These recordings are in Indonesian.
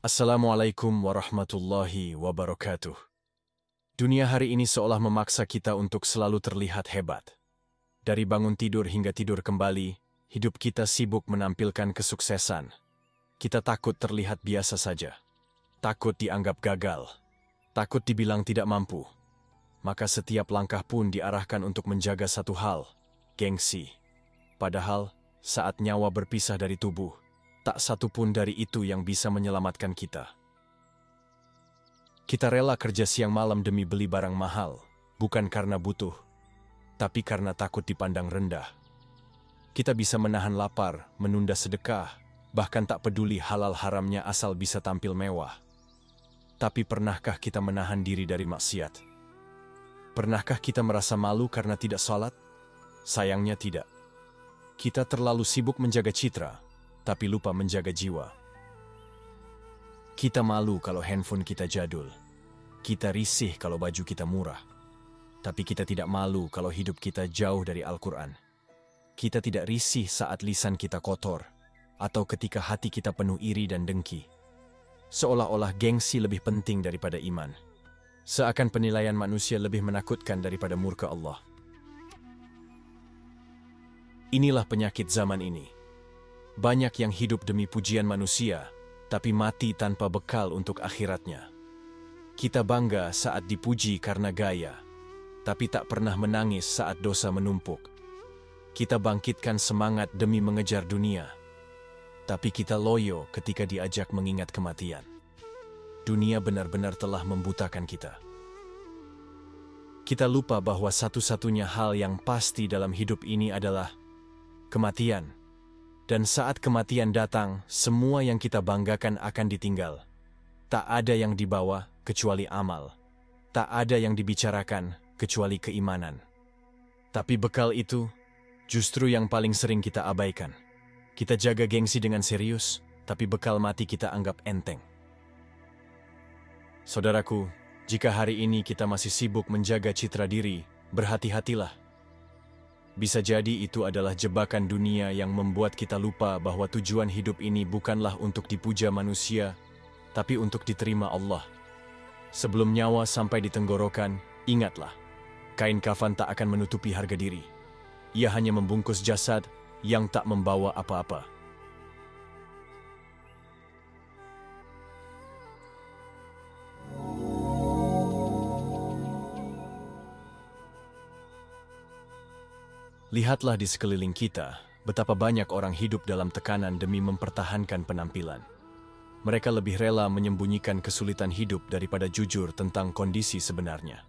Assalamualaikum warahmatullahi wabarakatuh. Dunia hari ini seolah memaksa kita untuk selalu terlihat hebat. Dari bangun tidur hingga tidur kembali, hidup kita sibuk menampilkan kesuksesan. Kita takut terlihat biasa saja. Takut dianggap gagal. Takut dibilang tidak mampu. Maka setiap langkah pun diarahkan untuk menjaga satu hal, gengsi. Padahal, saat nyawa berpisah dari tubuh, tak satu pun dari itu yang bisa menyelamatkan kita. Kita rela kerja siang malam demi beli barang mahal, bukan karena butuh, tapi karena takut dipandang rendah. Kita bisa menahan lapar, menunda sedekah, bahkan tak peduli halal haramnya asal bisa tampil mewah. Tapi pernahkah kita menahan diri dari maksiat? Pernahkah kita merasa malu karena tidak sholat? Sayangnya tidak. Kita terlalu sibuk menjaga citra, tapi lupa menjaga jiwa. Kita malu kalau handphone kita jadul. Kita risih kalau baju kita murah. Tapi kita tidak malu kalau hidup kita jauh dari Al-Quran. Kita tidak risih saat lisan kita kotor, atau ketika hati kita penuh iri dan dengki. Seolah-olah gengsi lebih penting daripada iman. Seakan penilaian manusia lebih menakutkan daripada murka Allah. Inilah penyakit zaman ini. Banyak yang hidup demi pujian manusia, tapi mati tanpa bekal untuk akhiratnya. Kita bangga saat dipuji karena gaya, tapi tak pernah menangis saat dosa menumpuk. Kita bangkitkan semangat demi mengejar dunia, tapi kita loyo ketika diajak mengingat kematian. Dunia benar-benar telah membutakan kita. Kita lupa bahwa satu-satunya hal yang pasti dalam hidup ini adalah kematian. Dan saat kematian datang, semua yang kita banggakan akan ditinggal. Tak ada yang dibawa kecuali amal. Tak ada yang dibicarakan kecuali keimanan. Tapi bekal itu justru yang paling sering kita abaikan. Kita jaga gengsi dengan serius, tapi bekal mati kita anggap enteng. Saudaraku, jika hari ini kita masih sibuk menjaga citra diri, berhati-hatilah. Bisa jadi itu adalah jebakan dunia yang membuat kita lupa bahwa tujuan hidup ini bukanlah untuk dipuja manusia, tapi untuk diterima Allah. Sebelum nyawa sampai di tenggorokan, ingatlah, kain kafan tak akan menutupi harga diri. Ia hanya membungkus jasad yang tak membawa apa-apa. Lihatlah di sekeliling kita, betapa banyak orang hidup dalam tekanan demi mempertahankan penampilan. Mereka lebih rela menyembunyikan kesulitan hidup daripada jujur tentang kondisi sebenarnya.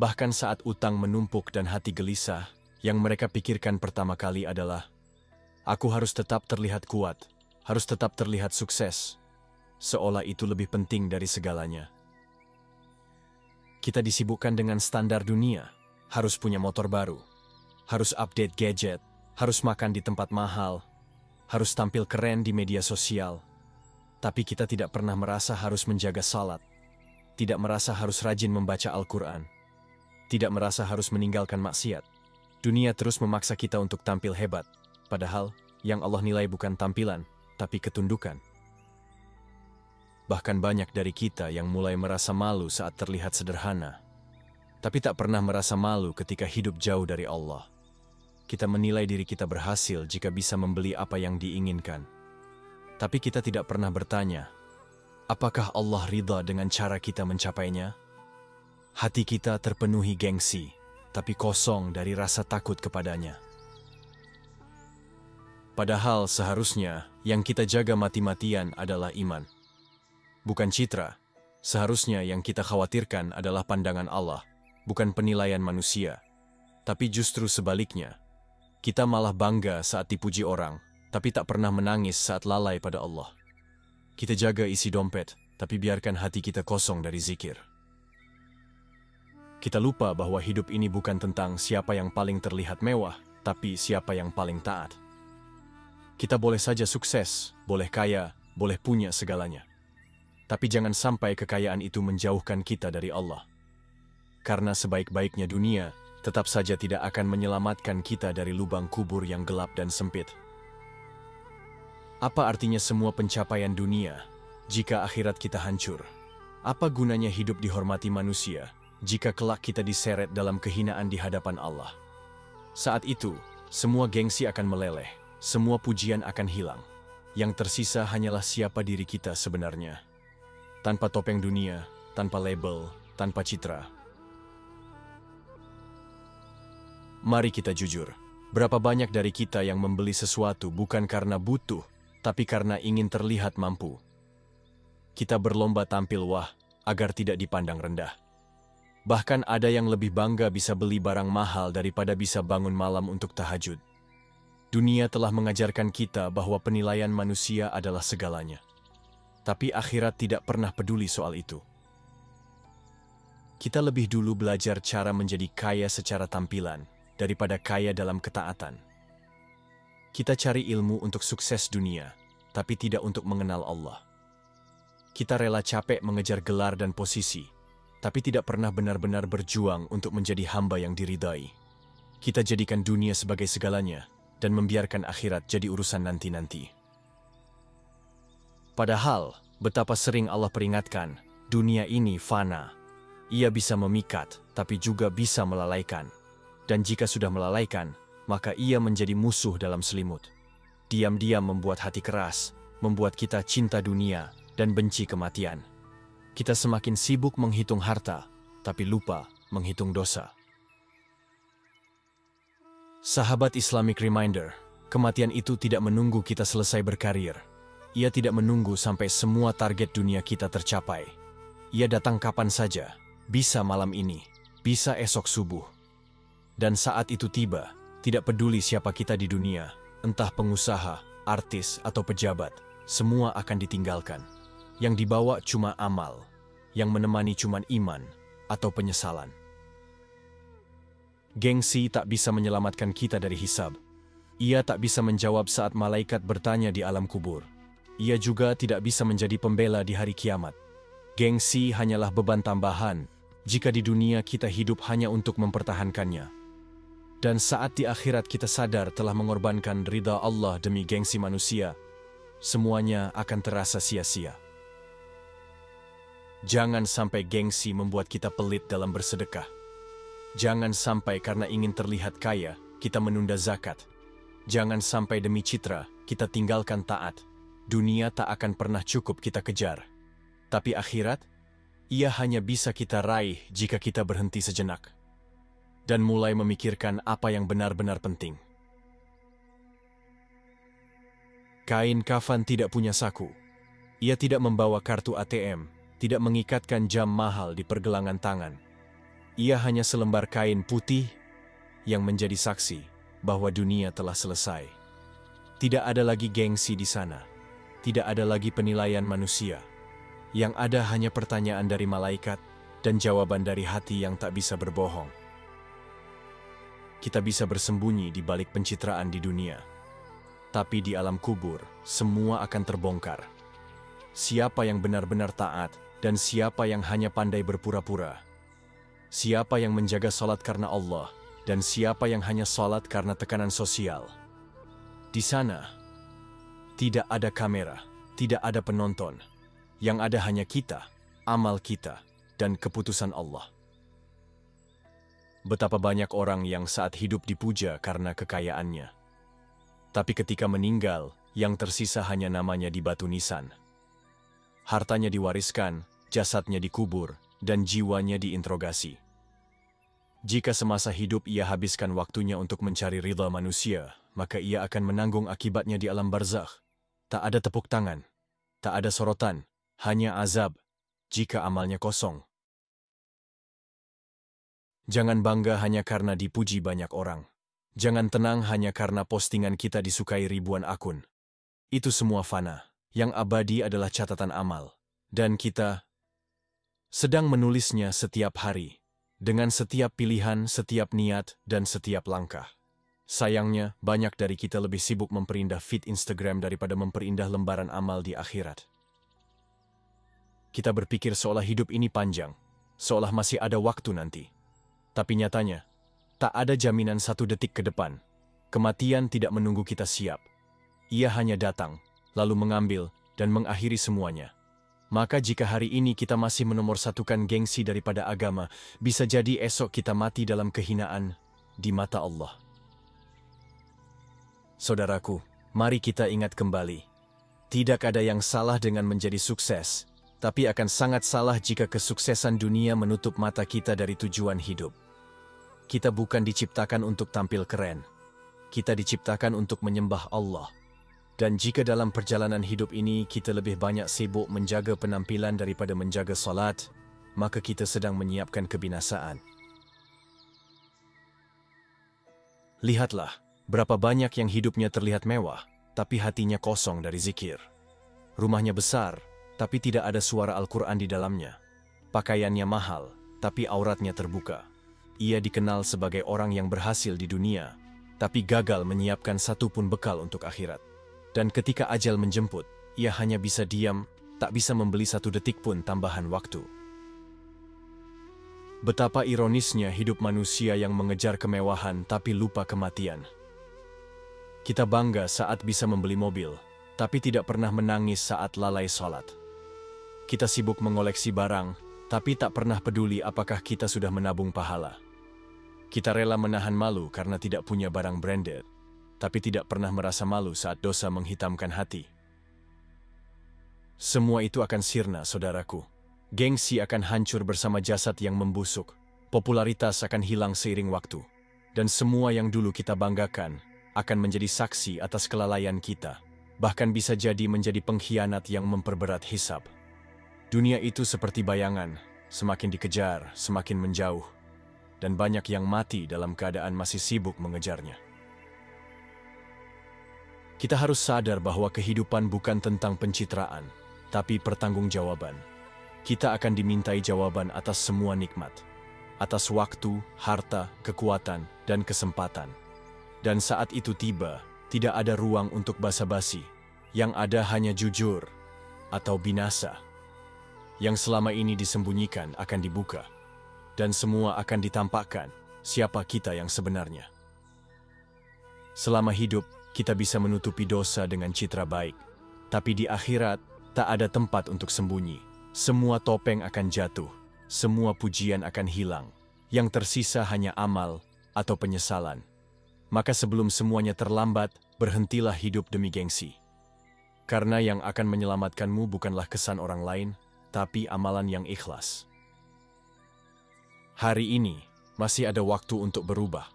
Bahkan saat utang menumpuk dan hati gelisah, yang mereka pikirkan pertama kali adalah, aku harus tetap terlihat kuat, harus tetap terlihat sukses, seolah itu lebih penting dari segalanya. Kita disibukkan dengan standar dunia, harus punya motor baru, harus update gadget, harus makan di tempat mahal, harus tampil keren di media sosial. Tapi kita tidak pernah merasa harus menjaga salat, tidak merasa harus rajin membaca Al-Quran, tidak merasa harus meninggalkan maksiat. Dunia terus memaksa kita untuk tampil hebat, padahal yang Allah nilai bukan tampilan, tapi ketundukan. Bahkan banyak dari kita yang mulai merasa malu saat terlihat sederhana, tapi tak pernah merasa malu ketika hidup jauh dari Allah. Kita menilai diri kita berhasil jika bisa membeli apa yang diinginkan. Tapi kita tidak pernah bertanya, apakah Allah ridha dengan cara kita mencapainya? Hati kita terpenuhi gengsi, tapi kosong dari rasa takut kepadanya. Padahal seharusnya yang kita jaga mati-matian adalah iman. Bukan citra, seharusnya yang kita khawatirkan adalah pandangan Allah, bukan penilaian manusia. Tapi justru sebaliknya, kita malah bangga saat dipuji orang, tapi tak pernah menangis saat lalai pada Allah. Kita jaga isi dompet, tapi biarkan hati kita kosong dari zikir. Kita lupa bahwa hidup ini bukan tentang siapa yang paling terlihat mewah, tapi siapa yang paling taat. Kita boleh saja sukses, boleh kaya, boleh punya segalanya. Tapi jangan sampai kekayaan itu menjauhkan kita dari Allah. Karena sebaik-baiknya dunia, tetap saja tidak akan menyelamatkan kita dari lubang kubur yang gelap dan sempit. Apa artinya semua pencapaian dunia jika akhirat kita hancur? Apa gunanya hidup dihormati manusia, jika kelak kita diseret dalam kehinaan di hadapan Allah? Saat itu, semua gengsi akan meleleh, semua pujian akan hilang. Yang tersisa hanyalah siapa diri kita sebenarnya. Tanpa topeng dunia, tanpa label, tanpa citra. Mari kita jujur, berapa banyak dari kita yang membeli sesuatu bukan karena butuh, tapi karena ingin terlihat mampu. Kita berlomba tampil wah, agar tidak dipandang rendah. Bahkan ada yang lebih bangga bisa beli barang mahal daripada bisa bangun malam untuk tahajud. Dunia telah mengajarkan kita bahwa penilaian manusia adalah segalanya. Tapi akhirat tidak pernah peduli soal itu. Kita lebih dulu belajar cara menjadi kaya secara tampilan, daripada kaya dalam ketaatan. Kita cari ilmu untuk sukses dunia, tapi tidak untuk mengenal Allah. Kita rela capek mengejar gelar dan posisi, tapi tidak pernah benar-benar berjuang untuk menjadi hamba yang diridai. Kita jadikan dunia sebagai segalanya, dan membiarkan akhirat jadi urusan nanti-nanti. Padahal, betapa sering Allah peringatkan, dunia ini fana. Ia bisa memikat, tapi juga bisa melalaikan. Dan jika sudah melalaikan, maka ia menjadi musuh dalam selimut. Diam-diam membuat hati keras, membuat kita cinta dunia, dan benci kematian. Kita semakin sibuk menghitung harta, tapi lupa menghitung dosa. Sahabat Islamic Reminder, kematian itu tidak menunggu kita selesai berkarir. Ia tidak menunggu sampai semua target dunia kita tercapai. Ia datang kapan saja, bisa malam ini, bisa esok subuh. Dan saat itu tiba, tidak peduli siapa kita di dunia, entah pengusaha, artis, atau pejabat, semua akan ditinggalkan. Yang dibawa cuma amal, yang menemani cuma iman, atau penyesalan. Gengsi tak bisa menyelamatkan kita dari hisab. Ia tak bisa menjawab saat malaikat bertanya di alam kubur. Ia juga tidak bisa menjadi pembela di hari kiamat. Gengsi hanyalah beban tambahan, jika di dunia kita hidup hanya untuk mempertahankannya. Dan saat di akhirat kita sadar telah mengorbankan ridha Allah demi gengsi manusia, semuanya akan terasa sia-sia. Jangan sampai gengsi membuat kita pelit dalam bersedekah. Jangan sampai karena ingin terlihat kaya, kita menunda zakat. Jangan sampai demi citra, kita tinggalkan taat. Dunia tak akan pernah cukup kita kejar. Tapi akhirat, ia hanya bisa kita raih jika kita berhenti sejenak. Dan mulai memikirkan apa yang benar-benar penting. Kain kafan tidak punya saku. Ia tidak membawa kartu ATM. Tidak mengikatkan jam mahal di pergelangan tangan. Ia hanya selembar kain putih yang menjadi saksi bahwa dunia telah selesai. Tidak ada lagi gengsi di sana. Tidak ada lagi penilaian manusia. Yang ada hanya pertanyaan dari malaikat dan jawaban dari hati yang tak bisa berbohong. Kita bisa bersembunyi di balik pencitraan di dunia. Tapi di alam kubur, semua akan terbongkar. Siapa yang benar-benar taat, dan siapa yang hanya pandai berpura-pura. Siapa yang menjaga salat karena Allah, dan siapa yang hanya salat karena tekanan sosial. Di sana, tidak ada kamera, tidak ada penonton. Yang ada hanya kita, amal kita, dan keputusan Allah. Betapa banyak orang yang saat hidup dipuja karena kekayaannya. Tapi ketika meninggal, yang tersisa hanya namanya di batu nisan. Hartanya diwariskan, jasadnya dikubur, dan jiwanya diinterogasi. Jika semasa hidup ia habiskan waktunya untuk mencari ridha manusia, maka ia akan menanggung akibatnya di alam barzakh. Tak ada tepuk tangan, tak ada sorotan, hanya azab, jika amalnya kosong. Jangan bangga hanya karena dipuji banyak orang. Jangan tenang hanya karena postingan kita disukai ribuan akun. Itu semua fana. Yang abadi adalah catatan amal. Dan kita sedang menulisnya setiap hari, dengan setiap pilihan, setiap niat, dan setiap langkah. Sayangnya, banyak dari kita lebih sibuk memperindah feed Instagram daripada memperindah lembaran amal di akhirat. Kita berpikir seolah hidup ini panjang, seolah masih ada waktu nanti. Tapi nyatanya, tak ada jaminan 1 detik ke depan. Kematian tidak menunggu kita siap. Ia hanya datang, lalu mengambil, dan mengakhiri semuanya. Maka jika hari ini kita masih menomorsatukan gengsi daripada agama, bisa jadi esok kita mati dalam kehinaan di mata Allah. Saudaraku, mari kita ingat kembali. Tidak ada yang salah dengan menjadi sukses, tapi akan sangat salah jika kesuksesan dunia menutup mata kita dari tujuan hidup. Kita bukan diciptakan untuk tampil keren. Kita diciptakan untuk menyembah Allah. Dan jika dalam perjalanan hidup ini kita lebih banyak sibuk menjaga penampilan daripada menjaga salat, maka kita sedang menyiapkan kebinasaan. Lihatlah, berapa banyak yang hidupnya terlihat mewah, tapi hatinya kosong dari zikir. Rumahnya besar, tapi tidak ada suara Al-Quran di dalamnya. Pakaiannya mahal, tapi auratnya terbuka. Ia dikenal sebagai orang yang berhasil di dunia, tapi gagal menyiapkan satu pun bekal untuk akhirat. Dan ketika ajal menjemput, ia hanya bisa diam, tak bisa membeli satu detik pun tambahan waktu. Betapa ironisnya hidup manusia yang mengejar kemewahan tapi lupa kematian. Kita bangga saat bisa membeli mobil, tapi tidak pernah menangis saat lalai sholat. Kita sibuk mengoleksi barang, tapi tak pernah peduli apakah kita sudah menabung pahala. Kita rela menahan malu karena tidak punya barang branded, tapi tidak pernah merasa malu saat dosa menghitamkan hati. Semua itu akan sirna, saudaraku. Gengsi akan hancur bersama jasad yang membusuk. Popularitas akan hilang seiring waktu. Dan semua yang dulu kita banggakan akan menjadi saksi atas kelalaian kita. Bahkan bisa jadi menjadi pengkhianat yang memperberat hisab. Dunia itu seperti bayangan, semakin dikejar, semakin menjauh. Dan banyak yang mati dalam keadaan masih sibuk mengejarnya. Kita harus sadar bahwa kehidupan bukan tentang pencitraan, tapi pertanggungjawaban. Kita akan dimintai jawaban atas semua nikmat, atas waktu, harta, kekuatan, dan kesempatan. Dan saat itu tiba, tidak ada ruang untuk basa-basi. Yang ada hanya jujur atau binasa. Yang selama ini disembunyikan akan dibuka, dan semua akan ditampakkan siapa kita yang sebenarnya. Selama hidup, kita bisa menutupi dosa dengan citra baik, tapi di akhirat tak ada tempat untuk sembunyi. Semua topeng akan jatuh, semua pujian akan hilang. Yang tersisa hanya amal atau penyesalan. Maka sebelum semuanya terlambat, berhentilah hidup demi gengsi. Karena yang akan menyelamatkanmu bukanlah kesan orang lain, tapi amalan yang ikhlas. Hari ini, masih ada waktu untuk berubah.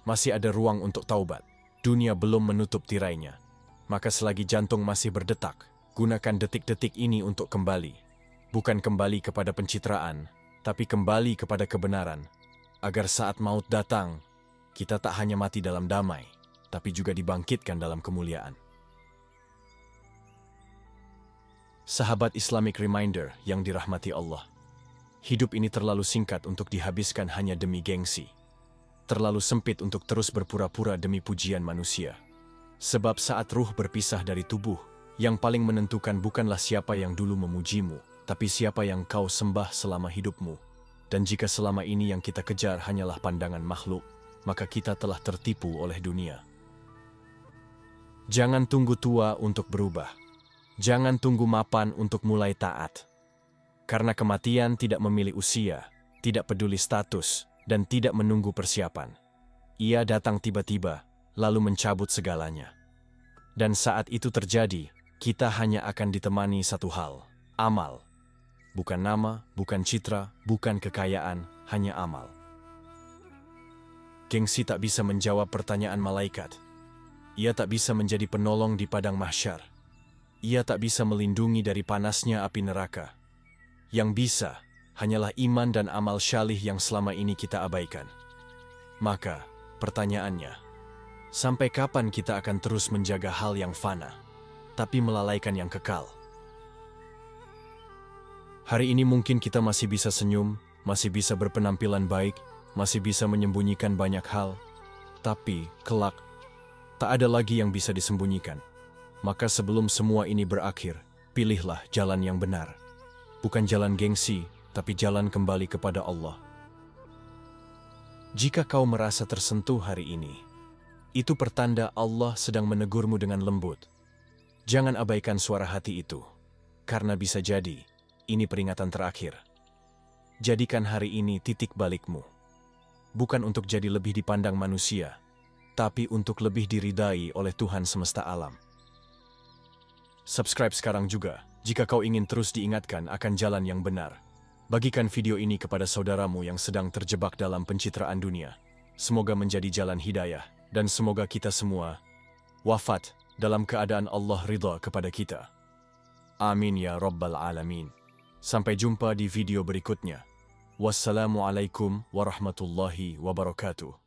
Masih ada ruang untuk taubat. Dunia belum menutup tirainya. Maka selagi jantung masih berdetak, gunakan detik-detik ini untuk kembali. Bukan kembali kepada pencitraan, tapi kembali kepada kebenaran. Agar saat maut datang, kita tak hanya mati dalam damai, tapi juga dibangkitkan dalam kemuliaan. Sahabat Islamic Reminder yang dirahmati Allah. Hidup ini terlalu singkat untuk dihabiskan hanya demi gengsi. Terlalu sempit untuk terus berpura-pura demi pujian manusia. Sebab saat ruh berpisah dari tubuh, yang paling menentukan bukanlah siapa yang dulu memujimu, tapi siapa yang kau sembah selama hidupmu. Dan jika selama ini yang kita kejar hanyalah pandangan makhluk, maka kita telah tertipu oleh dunia. Jangan tunggu tua untuk berubah. Jangan tunggu mapan untuk mulai taat. Karena kematian tidak memilih usia, tidak peduli status, dan tidak menunggu persiapan. Ia datang tiba-tiba, lalu mencabut segalanya. Dan saat itu terjadi, kita hanya akan ditemani satu hal, amal. Bukan nama, bukan citra, bukan kekayaan, hanya amal. Gengsi tak bisa menjawab pertanyaan malaikat. Ia tak bisa menjadi penolong di padang mahsyar. Ia tak bisa melindungi dari panasnya api neraka. Yang bisa hanyalah iman dan amal syalih yang selama ini kita abaikan. Maka, pertanyaannya, sampai kapan kita akan terus menjaga hal yang fana, tapi melalaikan yang kekal? Hari ini mungkin kita masih bisa senyum, masih bisa berpenampilan baik, masih bisa menyembunyikan banyak hal, tapi kelak, tak ada lagi yang bisa disembunyikan. Maka sebelum semua ini berakhir, pilihlah jalan yang benar. Bukan jalan gengsi, tapi jalan kembali kepada Allah. Jika kau merasa tersentuh hari ini, itu pertanda Allah sedang menegurmu dengan lembut. Jangan abaikan suara hati itu, karena bisa jadi ini peringatan terakhir. Jadikan hari ini titik balikmu. Bukan untuk jadi lebih dipandang manusia, tapi untuk lebih diridai oleh Tuhan semesta alam. Subscribe sekarang juga, jika kau ingin terus diingatkan akan jalan yang benar. Bagikan video ini kepada saudaramu yang sedang terjebak dalam pencitraan dunia. Semoga menjadi jalan hidayah, dan semoga kita semua wafat dalam keadaan Allah ridha kepada kita. Amin ya Rabbal Alamin. Sampai jumpa di video berikutnya. Wassalamualaikum warahmatullahi wabarakatuh.